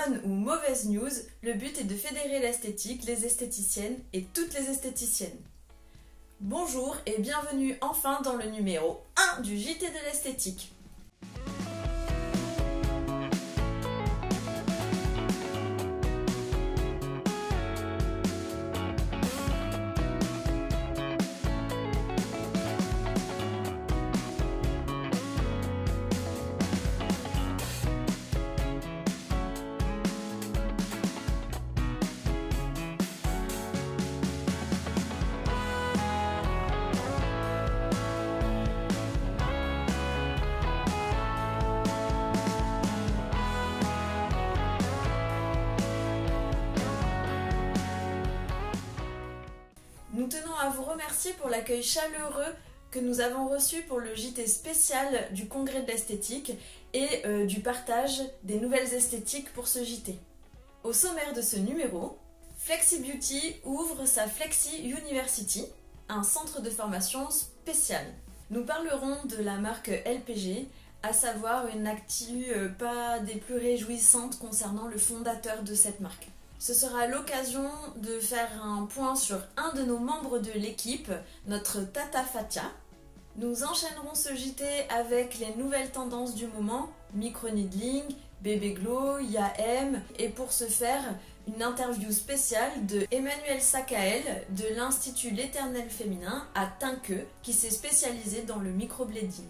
bonne ou mauvaise news, le but est de fédérer l'esthétique, les esthéticiennes et toutes les esthéticiennes. Bonjour et bienvenue enfin dans le numéro 1 du JT de l'esthétique. Nous tenons à vous remercier pour l'accueil chaleureux que nous avons reçu pour le JT spécial du Congrès de l'esthétique et du partage des nouvelles esthétiques pour ce JT. Au sommaire de ce numéro, Flexi Beauty ouvre sa Flexi University, un centre de formation spécial. Nous parlerons de la marque LPG, à savoir une actu pas des plus réjouissantes concernant le fondateur de cette marque. Ce sera l'occasion de faire un point sur un de nos membres de l'équipe, notre Tata Fatia. Nous enchaînerons ce JT avec les nouvelles tendances du moment, micro-needling, bébé glow, IAM, et pour ce faire, une interview spéciale de Emmanuel Sakael de l'Institut L'Éternel Féminin à Tinqueux, qui s'est spécialisé dans le microblading.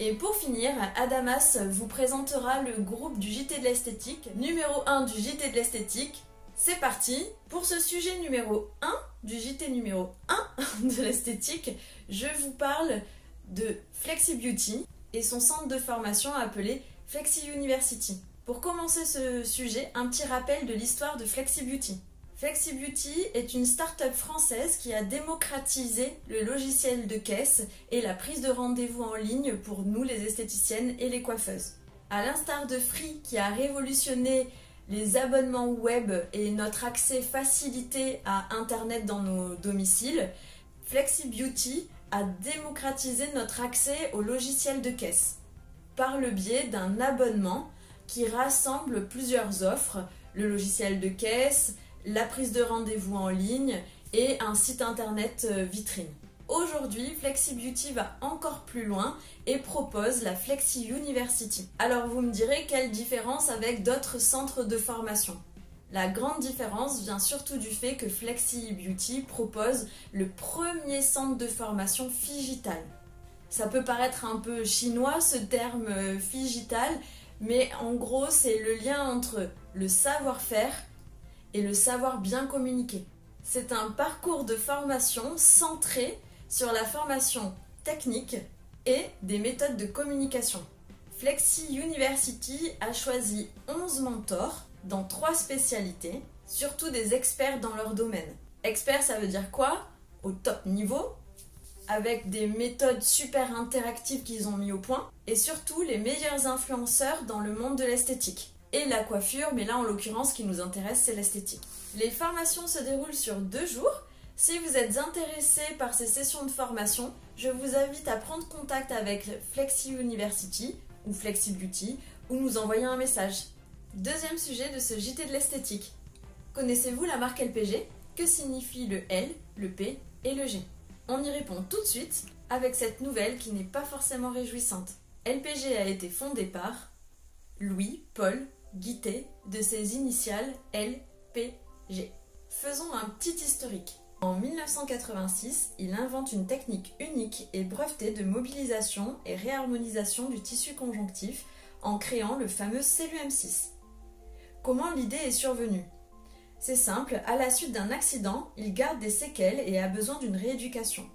Et pour finir, Adamas vous présentera le groupe du JT de l'esthétique, numéro 1 du JT de l'esthétique. C'est parti. Pour ce sujet numéro 1 du JT numéro 1 de l'esthétique, je vous parle de Flexi Beauty et son centre de formation appelé Flexi University. Pour commencer ce sujet, un petit rappel de l'histoire de Flexi Beauty. Flexi Beauty est une start-up française qui a démocratisé le logiciel de caisse et la prise de rendez-vous en ligne pour nous les esthéticiennes et les coiffeuses. À l'instar de Free qui a révolutionné les abonnements web et notre accès facilité à Internet dans nos domiciles, Flexi Beauty a démocratisé notre accès au logiciel de caisse par le biais d'un abonnement qui rassemble plusieurs offres, le logiciel de caisse, la prise de rendez-vous en ligne et un site internet vitrine. Aujourd'hui, Flexi Beauty va encore plus loin et propose la Flexi University. Alors vous me direz quelle différence avec d'autres centres de formation? La grande différence vient surtout du fait que Flexi Beauty propose le premier centre de formation figital. Ça peut paraître un peu chinois ce terme figital, mais en gros c'est le lien entre le savoir-faire et le savoir bien communiquer. C'est un parcours de formation centré sur la formation technique et des méthodes de communication. Flexi University a choisi 11 mentors dans 3 spécialités, surtout des experts dans leur domaine. Experts, ça veut dire quoi? Au top niveau, avec des méthodes super interactives qu'ils ont mis au point, et surtout les meilleurs influenceurs dans le monde de l'esthétique. Et la coiffure, mais là en l'occurrence ce qui nous intéresse c'est l'esthétique. Les formations se déroulent sur 2 jours. Si vous êtes intéressé par ces sessions de formation, je vous invite à prendre contact avec Flexi University ou Flexi Beauty ou nous envoyer un message. Deuxième sujet de ce JT de l'esthétique. Connaissez-vous la marque LPG? Que signifie le L, le P et le G? On y répond tout de suite avec cette nouvelle qui n'est pas forcément réjouissante. LPG a été fondé par Louis Paul Guittet de ses initiales LPG. Faisons un petit historique. En 1986, il invente une technique unique et brevetée de mobilisation et réharmonisation du tissu conjonctif en créant le fameux CELU-M6. Comment l'idée est survenue? C'est simple, à la suite d'un accident, il garde des séquelles et a besoin d'une rééducation.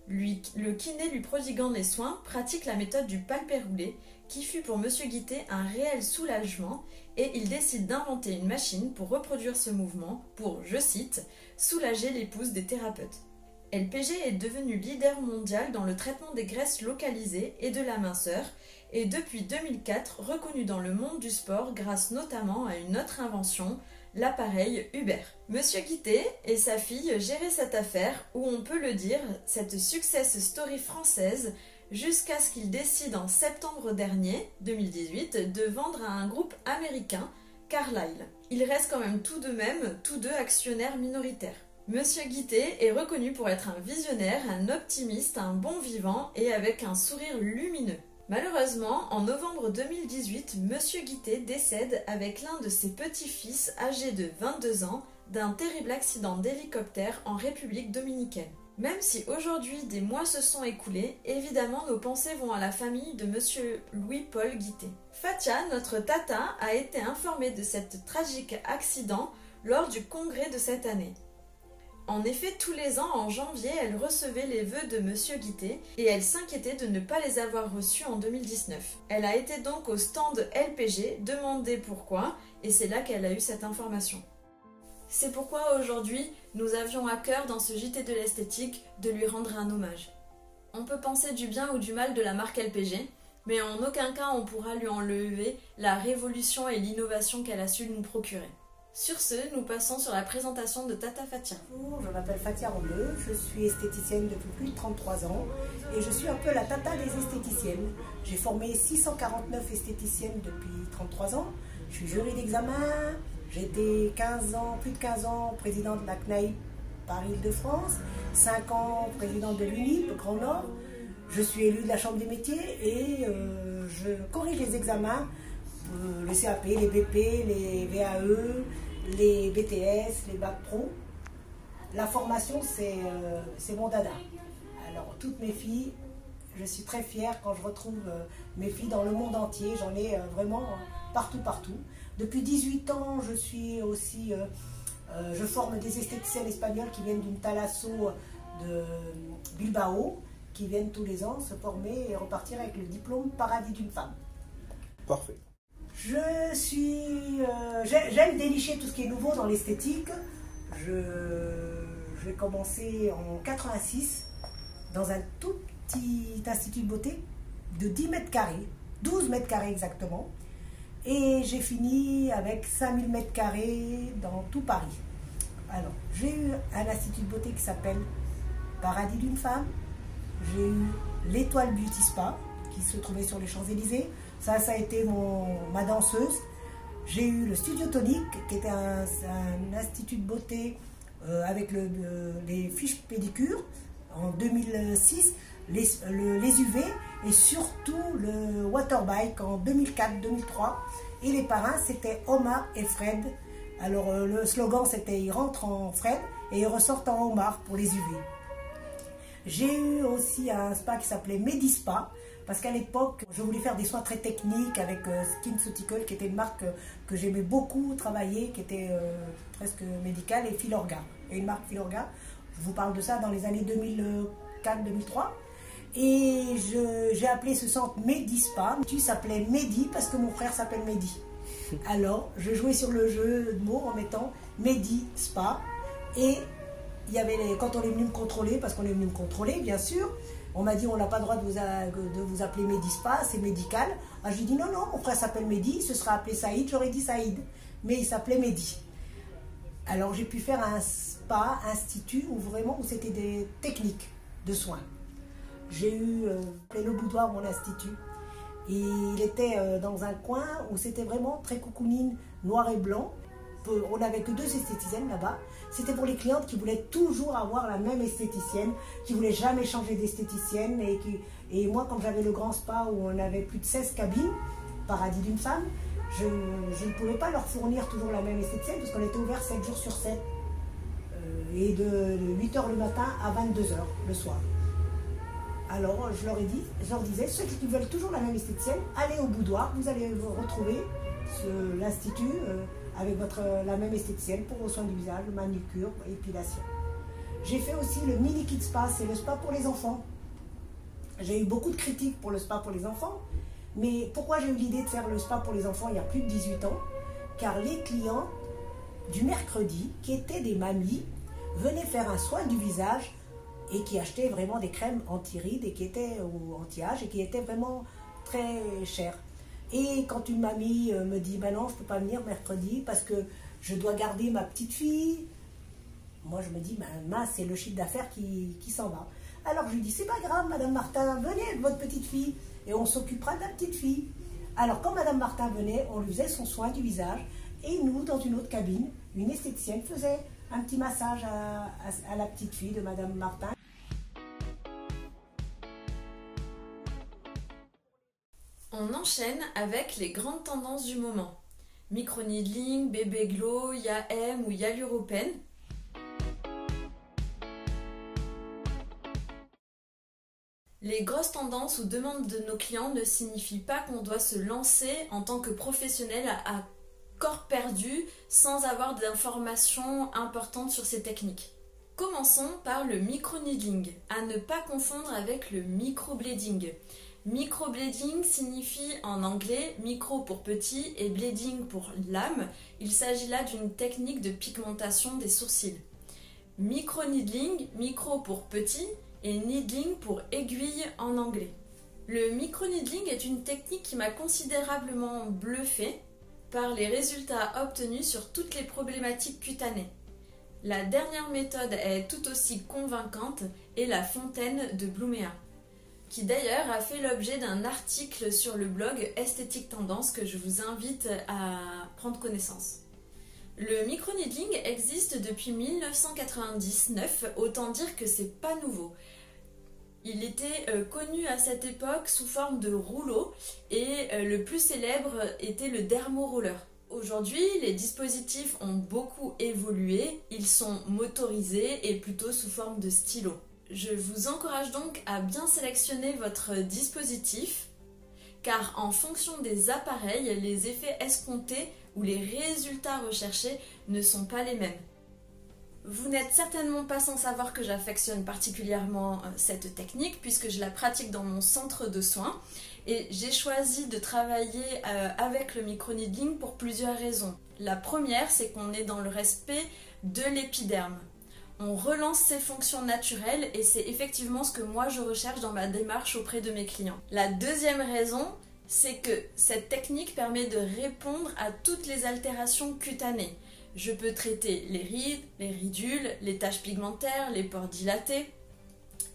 Le kiné lui prodiguant les soins pratique la méthode du palpé roulé qui fut pour Monsieur Guittet un réel soulagement et il décide d'inventer une machine pour reproduire ce mouvement pour, je cite, soulager les pouces des thérapeutes. LPG est devenu leader mondial dans le traitement des graisses localisées et de la minceur et depuis 2004 reconnu dans le monde du sport grâce notamment à une autre invention, l'appareil Uber. Monsieur Guittet et sa fille géraient cette affaire où on peut le dire, cette success story française jusqu'à ce qu'il décide en septembre dernier, 2018, de vendre à un groupe américain Carlyle. Ils restent quand même tout de même tous deux actionnaires minoritaires. Monsieur Guittet est reconnu pour être un visionnaire, un optimiste, un bon vivant et avec un sourire lumineux. Malheureusement, en novembre 2018, Monsieur Guittet décède avec l'un de ses petits-fils âgés de 22 ans d'un terrible accident d'hélicoptère en République dominicaine. Même si aujourd'hui des mois se sont écoulés, évidemment nos pensées vont à la famille de Monsieur Louis-Paul Guittet. Fatia, notre tata, a été informée de cet tragique accident lors du congrès de cette année. En effet, tous les ans, en janvier, elle recevait les vœux de Monsieur Guittet et elle s'inquiétait de ne pas les avoir reçus en 2019. Elle a été donc au stand LPG demander pourquoi et c'est là qu'elle a eu cette information. C'est pourquoi aujourd'hui, nous avions à cœur dans ce JT de l'esthétique de lui rendre un hommage. On peut penser du bien ou du mal de la marque LPG, mais en aucun cas on pourra lui enlever la révolution et l'innovation qu'elle a su nous procurer. Sur ce, nous passons sur la présentation de Tata Fatia. Bonjour, je m'appelle Fatia Rondeau, je suis esthéticienne depuis plus de 33 ans et je suis un peu la tata des esthéticiennes. J'ai formé 649 esthéticiennes depuis 33 ans, je suis jury d'examen, j'ai été plus de 15 ans présidente de la CNAIP Paris-Île-de-France, 5 ans présidente de l'UNIP Grand Nord, je suis élue de la Chambre des métiers et je corrige les examens, le CAP, les BP, les VAE, les BTS, les Bac Pro. La formation, c'est mon dada. Alors, toutes mes filles, je suis très fière quand je retrouve mes filles dans le monde entier. J'en ai vraiment partout. Depuis 18 ans, je suis aussi... je forme des esthéticiennes espagnoles qui viennent d'une Thalasso de Bilbao, qui viennent tous les ans se former et repartir avec le diplôme Paradis d'une femme. Parfait. J'aime dénicher tout ce qui est nouveau dans l'esthétique. J'ai commencé en 86 dans un tout petit institut de beauté de 10 mètres carrés, 12 mètres carrés exactement. Et j'ai fini avec 5000 mètres carrés dans tout Paris. Alors, j'ai eu un institut de beauté qui s'appelle Paradis d'une femme. J'ai eu l'Étoile Beauty Spa qui se trouvait sur les Champs-Élysées. Ça a été ma danseuse. J'ai eu le Studio Tonique, qui était un institut de beauté avec les fiches pédicures en 2006, les UV et surtout le Waterbike en 2004-2003. Et les parrains, c'était Omar et Fred. Alors le slogan, c'était « Ils rentrent en Fred et ils ressortent en Omar pour les UV ». J'ai eu aussi un spa qui s'appelait Medispa, parce qu'à l'époque, je voulais faire des soins très techniques avec SkinCeutical, qui était une marque que j'aimais beaucoup travailler, qui était presque médicale, et Filorga. Et une marque Filorga, je vous parle de ça dans les années 2004-2003. Et j'ai appelé ce centre Medispa. Il s'appelait Mehdi parce que mon frère s'appelle Mehdi. Alors, je jouais sur le jeu de mots en mettant Medispa. Et il y avait quand on est venu me contrôler, parce qu'on est venu me contrôler, bien sûr, on m'a dit on n'a pas le droit de vous appeler Medispa, c'est médical. Ah, j'ai dit non, mon frère s'appelle Mehdi, ce sera appelé Saïd, j'aurais dit Saïd. Mais il s'appelait Mehdi. Alors j'ai pu faire un spa, institut, où c'était des techniques de soins. J'ai eu le boudoir, mon institut. Et il était dans un coin où c'était vraiment très coucounine, noir et blanc. On n'avait que 2 esthéticiennes là-bas. C'était pour les clientes qui voulaient toujours avoir la même esthéticienne, qui ne voulaient jamais changer d'esthéticienne. Et moi, comme j'avais le grand spa où on avait plus de 16 cabines, Paradis d'une femme, je ne pouvais pas leur fournir toujours la même esthéticienne parce qu'on était ouvert 7 jours sur 7. Et de 8h le matin à 22h le soir. Alors je leur disais, ceux qui veulent toujours la même esthéticienne, allez au boudoir, vous allez vous retrouver l'institut avec la même esthéticienne pour vos soins du visage, manucure, épilation. J'ai fait aussi le Mini Kids Spa, c'est le spa pour les enfants. J'ai eu beaucoup de critiques pour le spa pour les enfants, mais pourquoi j'ai eu l'idée de faire le spa pour les enfants il y a plus de 18 ans? Car les clients du mercredi, qui étaient des mamies, venaient faire un soin du visage et qui achetaient vraiment des crèmes anti-rides et qui étaient ou anti-âge et qui étaient vraiment très chères. Et quand une mamie me dit ben non, je ne peux pas venir mercredi parce que je dois garder ma petite fille, moi je me dis ben c'est le chiffre d'affaires qui s'en va. Alors je lui dis c'est pas grave Madame Martin, venez avec votre petite fille et on s'occupera de la petite fille. Alors quand Madame Martin venait, on lui faisait son soin du visage Et nous, dans une autre cabine, une esthéticienne faisait un petit massage à la petite fille de Madame Martin. On enchaîne avec les grandes tendances du moment. Micro-needling, bébé glow, YAM ou Hyaluropen. Les grosses tendances ou demandes de nos clients ne signifient pas qu'on doit se lancer en tant que professionnel à corps perdu sans avoir d'informations importantes sur ces techniques. Commençons par le micro-needling, à ne pas confondre avec le microblading. Microblading signifie en anglais micro pour petit et blading pour lame. Il s'agit là d'une technique de pigmentation des sourcils. Micro-needling, micro pour petit et needling pour aiguille en anglais. Le micro-needling est une technique qui m'a considérablement bluffée par les résultats obtenus sur toutes les problématiques cutanées. La dernière méthode est tout aussi convaincante est la fontaine de Bluméa, qui d'ailleurs a fait l'objet d'un article sur le blog Esthétique Tendance que je vous invite à prendre connaissance. Le micro-needling existe depuis 1999, autant dire que c'est pas nouveau. Il était connu à cette époque sous forme de rouleau et le plus célèbre était le dermoroller. Aujourd'hui, les dispositifs ont beaucoup évolué, ils sont motorisés et plutôt sous forme de stylo. Je vous encourage donc à bien sélectionner votre dispositif car en fonction des appareils, les effets escomptés ou les résultats recherchés ne sont pas les mêmes. Vous n'êtes certainement pas sans savoir que j'affectionne particulièrement cette technique puisque je la pratique dans mon centre de soins et j'ai choisi de travailler avec le micro-needling pour plusieurs raisons. La première, c'est qu'on est dans le respect de l'épiderme. On relance ses fonctions naturelles et c'est effectivement ce que moi je recherche dans ma démarche auprès de mes clients. La deuxième raison, c'est que cette technique permet de répondre à toutes les altérations cutanées. Je peux traiter les rides, les ridules, les taches pigmentaires, les pores dilatés,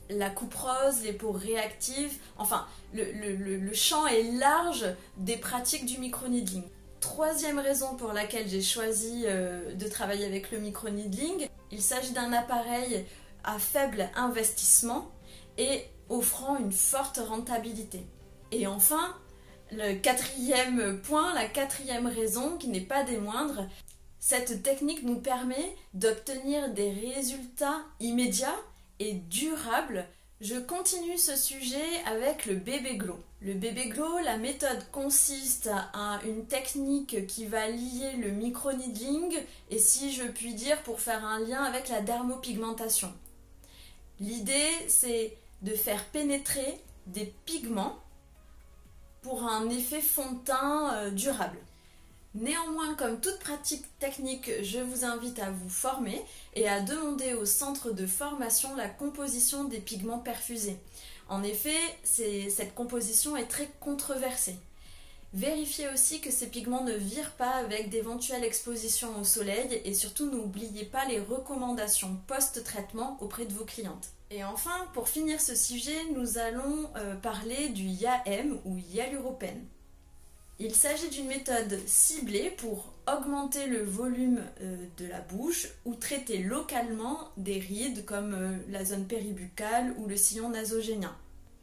la coupe rose, les peaux réactives, enfin le champ est large des pratiques du micro-needling. Troisième raison pour laquelle j'ai choisi de travailler avec le micro-needling, il s'agit d'un appareil à faible investissement et offrant une forte rentabilité. Et enfin, le quatrième point, la quatrième raison qui n'est pas des moindres, cette technique nous permet d'obtenir des résultats immédiats et durables. Je continue ce sujet avec le bébé glow. Le bébé glow, la méthode consiste à une technique qui va lier le micro-needling et si je puis dire pour faire un lien avec la dermopigmentation. L'idée c'est de faire pénétrer des pigments pour un effet fond de teint durable. Néanmoins, comme toute pratique technique, je vous invite à vous former et à demander au centre de formation la composition des pigments perfusés. En effet, cette composition est très controversée. Vérifiez aussi que ces pigments ne virent pas avec d'éventuelles expositions au soleil et surtout n'oubliez pas les recommandations post-traitement auprès de vos clientes. Et enfin, pour finir ce sujet, nous allons parler du YAM ou Hyaluropen. Il s'agit d'une méthode ciblée pour augmenter le volume de la bouche ou traiter localement des rides comme la zone péribuccale ou le sillon nasogénien.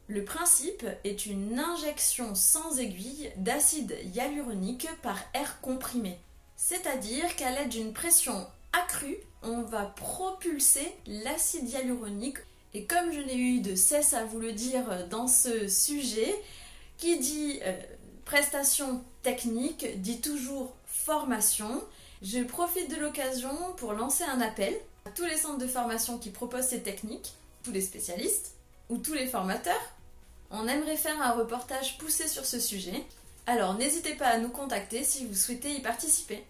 Le principe est une injection sans aiguille d'acide hyaluronique par air comprimé. C'est-à-dire qu'à l'aide d'une pression accrue, on va propulser l'acide hyaluronique. Et comme je n'ai eu de cesse à vous le dire dans ce sujet, qui dit prestation technique dit toujours formation. Je profite de l'occasion pour lancer un appel à tous les centres de formation qui proposent ces techniques, tous les spécialistes ou tous les formateurs. On aimerait faire un reportage poussé sur ce sujet, alors n'hésitez pas à nous contacter si vous souhaitez y participer.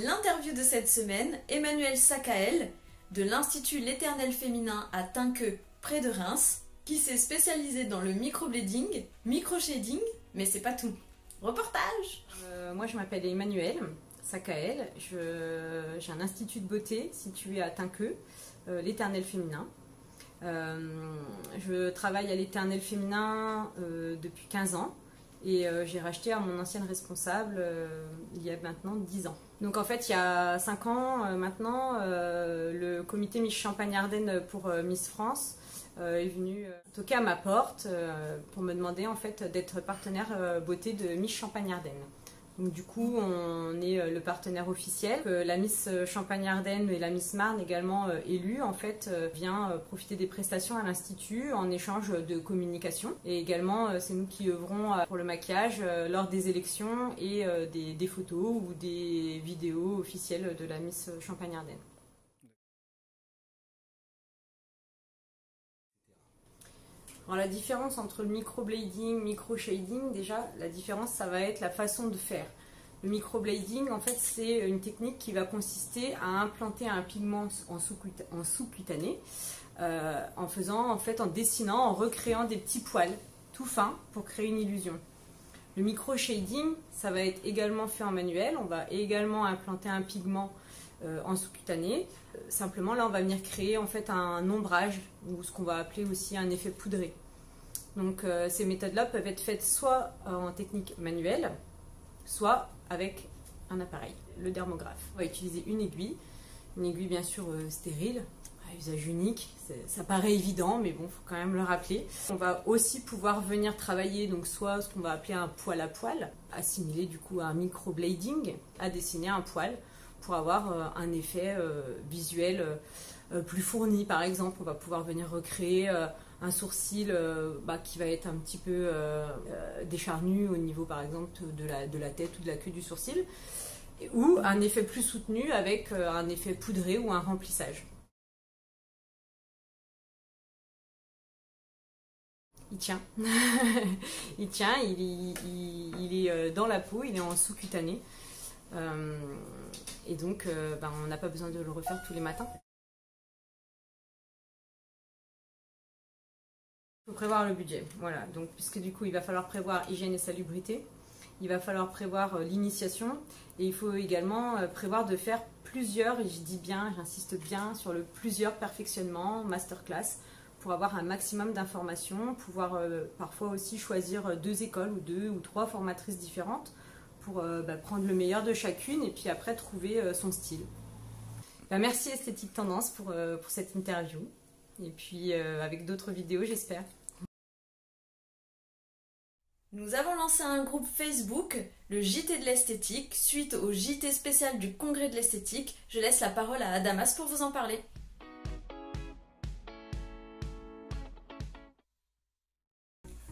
L'interview de cette semaine, Emmanuelle Sakael de l'Institut L'Éternel Féminin à Tinqueux près de Reims, qui s'est spécialisée dans le microblading, microshading, mais c'est pas tout. Reportage. Moi je m'appelle Emmanuelle Sakael, j'ai un institut de beauté situé à Tinqueux, l'Éternel Féminin. Je travaille à l'Éternel Féminin depuis 15 ans et j'ai racheté à mon ancienne responsable il y a maintenant 10 ans. Donc en fait, il y a 5 ans maintenant, le comité Miss Champagne-Ardenne pour Miss France est venu toquer à ma porte pour me demander en fait d'être partenaire beauté de Miss Champagne-Ardenne. Donc du coup, on est le partenaire officiel. La Miss Champagne-Ardenne et la Miss Marne également élue, en fait, vient profiter des prestations à l'Institut en échange de communication. Et également, c'est nous qui œuvrons pour le maquillage lors des élections et des photos ou des vidéos officielles de la Miss Champagne-Ardenne. Alors la différence entre le microblading, micro-shading, déjà la différence ça va être la façon de faire. Le microblading en fait c'est une technique qui va consister à implanter un pigment en sous-cutané en dessinant, en recréant des petits poils tout fins pour créer une illusion. Le micro-shading ça va être également fait en manuel, on va également implanter un pigment en sous-cutané. Simplement là on va venir créer en fait un ombrage ou ce qu'on va appeler aussi un effet poudré. Donc ces méthodes-là peuvent être faites soit en technique manuelle, soit avec un appareil, le dermographe. On va utiliser une aiguille bien sûr stérile, à usage unique. Ça paraît évident, mais bon, il faut quand même le rappeler. On va aussi pouvoir venir travailler donc soit ce qu'on va appeler un poil à poil, assimilé du coup à un microblading, à dessiner un poil pour avoir un effet visuel plus fourni. Par exemple, on va pouvoir venir recréer un sourcil qui va être un petit peu décharnu au niveau par exemple de la tête ou de la queue du sourcil, ou un effet plus soutenu avec un effet poudré ou un remplissage. Il tient, il tient, il est dans la peau, il est en sous-cutané. Et donc on n'a pas besoin de le refaire tous les matins. Il faut prévoir le budget, voilà. Donc, puisque du coup il va falloir prévoir hygiène et salubrité, il va falloir prévoir l'initiation et il faut également prévoir de faire plusieurs, et je dis bien, j'insiste bien sur le plusieurs perfectionnements, masterclass, pour avoir un maximum d'informations, pouvoir parfois aussi choisir 2 écoles ou 2 ou 3 formatrices différentes pour prendre le meilleur de chacune et puis après trouver son style. Merci Esthétique Tendance pour cette interview et puis avec d'autres vidéos j'espère. Nous avons lancé un groupe Facebook, le JT de l'esthétique, suite au JT spécial du Congrès de l'esthétique. Je laisse la parole à Adamas pour vous en parler.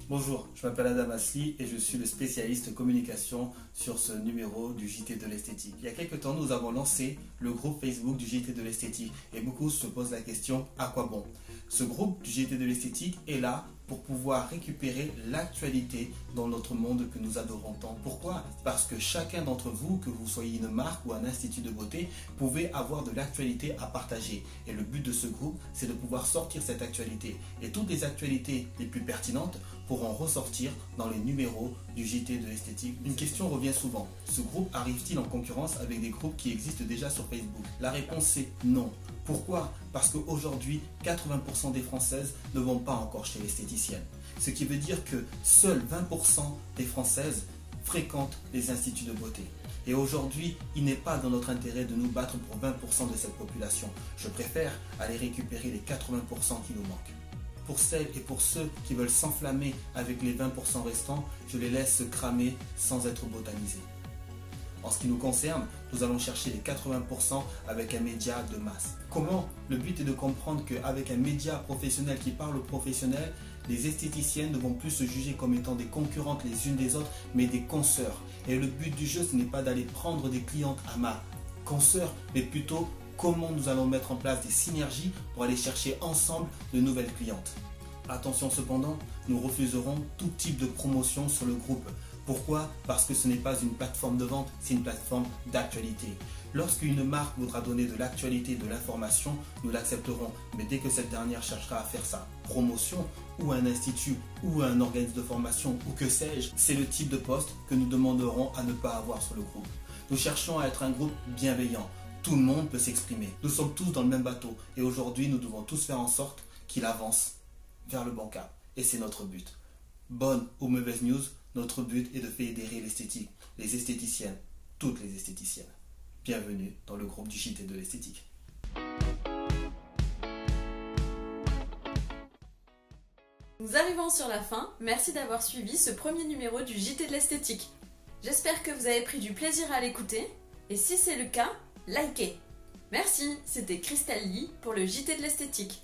Bonjour, je m'appelle Adam Asli et je suis le spécialiste communication sur ce numéro du JT de l'esthétique. Il y a quelques temps, nous avons lancé le groupe Facebook du JT de l'esthétique et beaucoup se posent la question, à quoi bon? Ce groupe du JT de l'esthétique est là pour pouvoir récupérer l'actualité dans notre monde que nous adorons tant. Pourquoi? Parce que chacun d'entre vous, que vous soyez une marque ou un institut de beauté, pouvez avoir de l'actualité à partager. Et le but de ce groupe, c'est de pouvoir sortir cette actualité. Et toutes les actualités les plus pertinentes pourront ressortir dans les numéros du JT de l'esthétique. Une question revient souvent. Ce groupe arrive-t-il en concurrence avec des groupes qui existent déjà sur Facebook? La réponse est non. Pourquoi? Parce qu'aujourd'hui, 80% des Françaises ne vont pas encore chez l'esthéticienne. Ce qui veut dire que seuls 20% des Françaises fréquentent les instituts de beauté. Et aujourd'hui, il n'est pas dans notre intérêt de nous battre pour 20% de cette population. Je préfère aller récupérer les 80% qui nous manquent. Pour celles et pour ceux qui veulent s'enflammer avec les 20% restants, je les laisse cramer sans être botanisés. En ce qui nous concerne, nous allons chercher les 80% avec un média de masse. Comment? Le but est de comprendre qu'avec un média professionnel qui parle aux professionnels, les esthéticiennes ne vont plus se juger comme étant des concurrentes les unes des autres, mais des consoeurs. Et le but du jeu, ce n'est pas d'aller prendre des clientes à ma consoeur, mais plutôt comment nous allons mettre en place des synergies pour aller chercher ensemble de nouvelles clientes. Attention cependant, nous refuserons tout type de promotion sur le groupe. Pourquoi? Parce que ce n'est pas une plateforme de vente, c'est une plateforme d'actualité. Lorsqu'une marque voudra donner de l'actualité, de l'information, nous l'accepterons. Mais dès que cette dernière cherchera à faire sa promotion, ou un institut, ou un organisme de formation, ou que sais-je, c'est le type de poste que nous demanderons à ne pas avoir sur le groupe. Nous cherchons à être un groupe bienveillant. Tout le monde peut s'exprimer. Nous sommes tous dans le même bateau. Et aujourd'hui, nous devons tous faire en sorte qu'il avance vers le bon cap. Et c'est notre but. Bonne ou mauvaise news, notre but est de fédérer l'esthétique, les esthéticiennes, toutes les esthéticiennes. bienvenue dans le groupe du JT de l'esthétique. Nous arrivons sur la fin, merci d'avoir suivi ce premier numéro du JT de l'esthétique. J'espère que vous avez pris du plaisir à l'écouter, et si c'est le cas, likez. Merci, c'était Christelle Lee pour le JT de l'esthétique.